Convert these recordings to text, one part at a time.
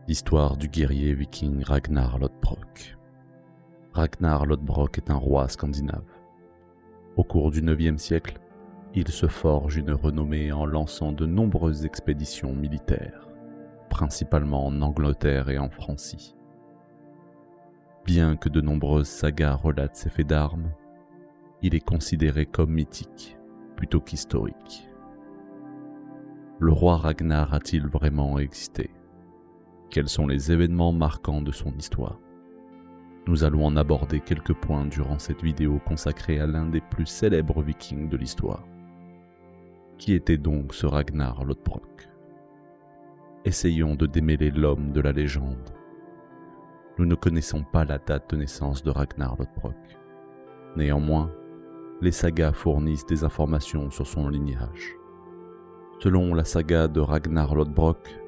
Histoire du guerrier viking Ragnar Lodbrok. Ragnar Lodbrok est un roi scandinave. Au cours du IXe siècle, il se forge une renommée en lançant de nombreuses expéditions militaires, principalement en Angleterre et en Francie. Bien que de nombreuses sagas relatent ses faits d'armes, il est considéré comme mythique plutôt qu'historique. Le roi Ragnar a-t-il vraiment existé ? Quels sont les événements marquants de son histoire ? Nous allons en aborder quelques points durant cette vidéo consacrée à l'un des plus célèbres vikings de l'histoire. Qui était donc ce Ragnar Lodbrok ? Essayons de démêler l'homme de la légende. Nous ne connaissons pas la date de naissance de Ragnar Lodbrok. Néanmoins, les sagas fournissent des informations sur son lignage. Selon la saga de Ragnar Lodbrok,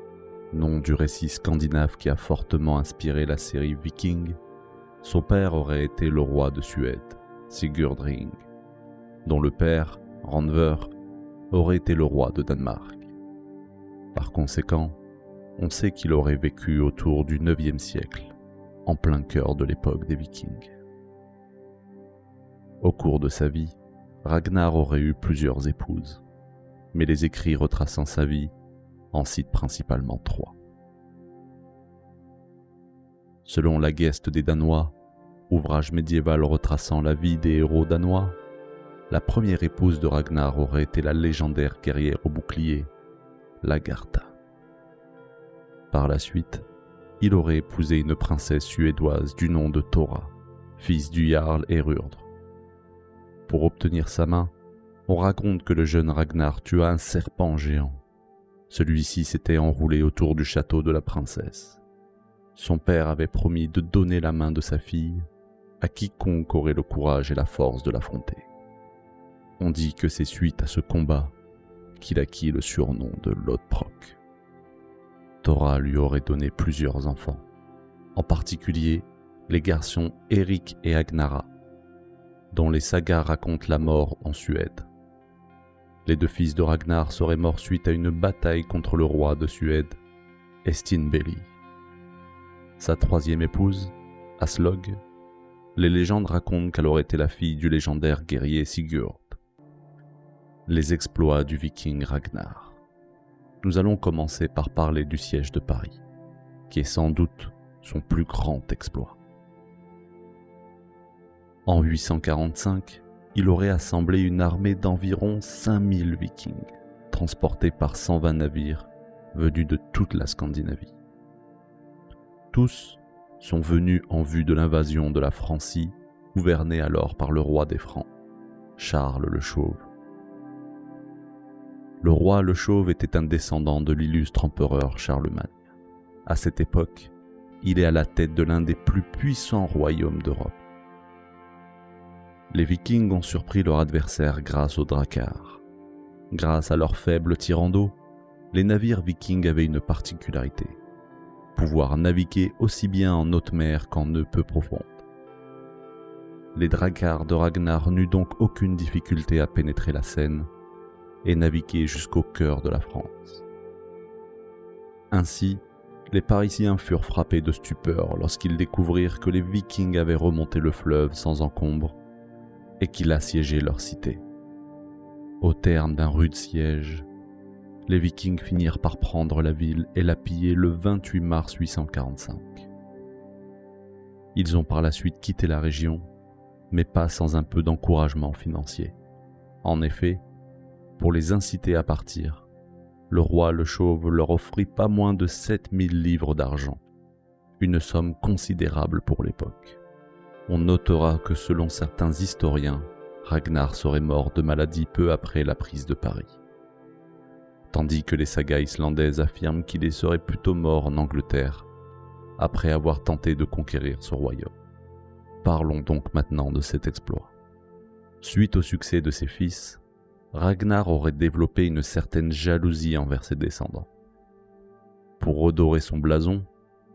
nom du récit scandinave qui a fortement inspiré la série Viking, son père aurait été le roi de Suède, Sigurd Ring, dont le père, Randver, aurait été le roi de Danemark. Par conséquent, on sait qu'il aurait vécu autour du IXe siècle, en plein cœur de l'époque des Vikings. Au cours de sa vie, Ragnar aurait eu plusieurs épouses, mais les écrits retraçant sa vie en citent principalement 3. Selon la Geste des Danois, ouvrage médiéval retraçant la vie des héros danois, la première épouse de Ragnar aurait été la légendaire guerrière au bouclier, Lagertha. Par la suite, il aurait épousé une princesse suédoise du nom de Thora, fils du jarl Herurdr. Pour obtenir sa main, on raconte que le jeune Ragnar tua un serpent géant. Celui-ci s'était enroulé autour du château de la princesse. Son père avait promis de donner la main de sa fille à quiconque aurait le courage et la force de l'affronter. On dit que c'est suite à ce combat qu'il acquit le surnom de Lodbrok. Thora lui aurait donné plusieurs enfants, en particulier les garçons Eric et Agnara, dont les sagas racontent la mort en Suède. Les 2 fils de Ragnar seraient morts suite à une bataille contre le roi de Suède, Estinbeli. Sa 3e épouse, Aslog, les légendes racontent qu'elle aurait été la fille du légendaire guerrier Sigurd. Les exploits du viking Ragnar. Nous allons commencer par parler du siège de Paris, qui est sans doute son plus grand exploit. En 845, il aurait assemblé une armée d'environ 5000 vikings, transportés par 120 navires venus de toute la Scandinavie. Tous sont venus en vue de l'invasion de la Francie, gouvernée alors par le roi des Francs, Charles le Chauve. Le roi le Chauve était un descendant de l'illustre empereur Charlemagne. À cette époque, il est à la tête de l'un des plus puissants royaumes d'Europe. Les Vikings ont surpris leur adversaire grâce aux dracars. Grâce à leur faible tirant d'eau, les navires vikings avaient une particularité: pouvoir naviguer aussi bien en haute mer qu'en eaux peu profondes. Les dracars de Ragnar n'eurent donc aucune difficulté à pénétrer la Seine et naviguer jusqu'au cœur de la France. Ainsi, les Parisiens furent frappés de stupeur lorsqu'ils découvrirent que les Vikings avaient remonté le fleuve sans encombre et qu'ils assiégeaient leur cité. Au terme d'un rude siège, les Vikings finirent par prendre la ville et la piller le 28 mars 845. Ils ont par la suite quitté la région, mais pas sans un peu d'encouragement financier. En effet, pour les inciter à partir, le roi le Chauve leur offrit pas moins de 7000 livres d'argent, une somme considérable pour l'époque. On notera que selon certains historiens, Ragnar serait mort de maladie peu après la prise de Paris, tandis que les sagas islandaises affirment qu'il y serait plutôt mort en Angleterre, après avoir tenté de conquérir ce royaume. Parlons donc maintenant de cet exploit. Suite au succès de ses fils, Ragnar aurait développé une certaine jalousie envers ses descendants. Pour redorer son blason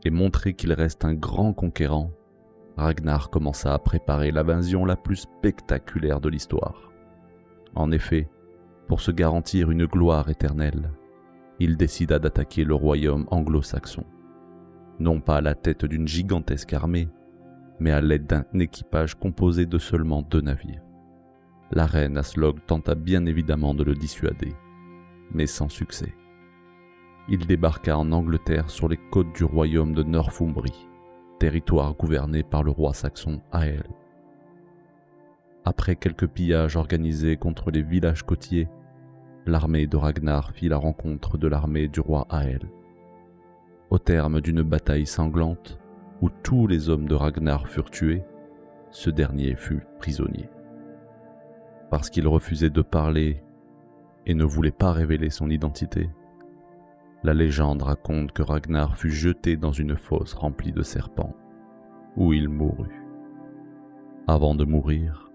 et montrer qu'il reste un grand conquérant, Ragnar commença à préparer l'invasion la plus spectaculaire de l'histoire. En effet, pour se garantir une gloire éternelle, il décida d'attaquer le royaume anglo-saxon. non pas à la tête d'une gigantesque armée, mais à l'aide d'un équipage composé de seulement 2 navires. La reine Aslog tenta bien évidemment de le dissuader, mais sans succès. Il débarqua en Angleterre sur les côtes du royaume de Northumbrie, territoire gouverné par le roi saxon Aelle. Après quelques pillages organisés contre les villages côtiers, l'armée de Ragnar fit la rencontre de l'armée du roi Aelle. Au terme d'une bataille sanglante, où tous les hommes de Ragnar furent tués, ce dernier fut prisonnier. Parce qu'il refusait de parler et ne voulait pas révéler son identité, la légende raconte que Ragnar fut jeté dans une fosse remplie de serpents, où il mourut. Avant de mourir,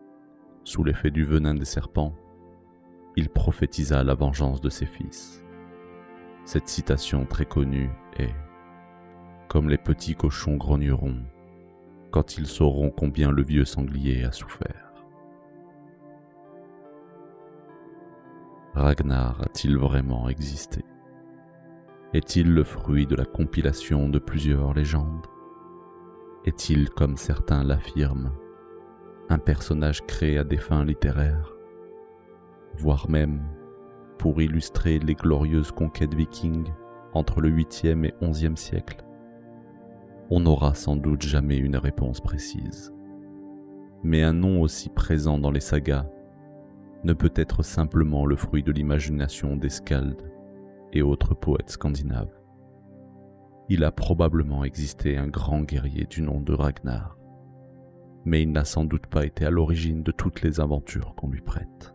sous l'effet du venin des serpents, il prophétisa la vengeance de ses fils. Cette citation très connue est « Comme les petits cochons grogneront, quand ils sauront combien le vieux sanglier a souffert. » Ragnar a-t-il vraiment existé? Est-il le fruit de la compilation de plusieurs légendes? Est-il, comme certains l'affirment, un personnage créé à des fins littéraires, voire même pour illustrer les glorieuses conquêtes vikings entre le 8e et 11e siècle? On n'aura sans doute jamais une réponse précise. Mais un nom aussi présent dans les sagas ne peut être simplement le fruit de l'imagination des skalds et autres poètes scandinaves. Il a probablement existé un grand guerrier du nom de Ragnar, mais il n'a sans doute pas été à l'origine de toutes les aventures qu'on lui prête.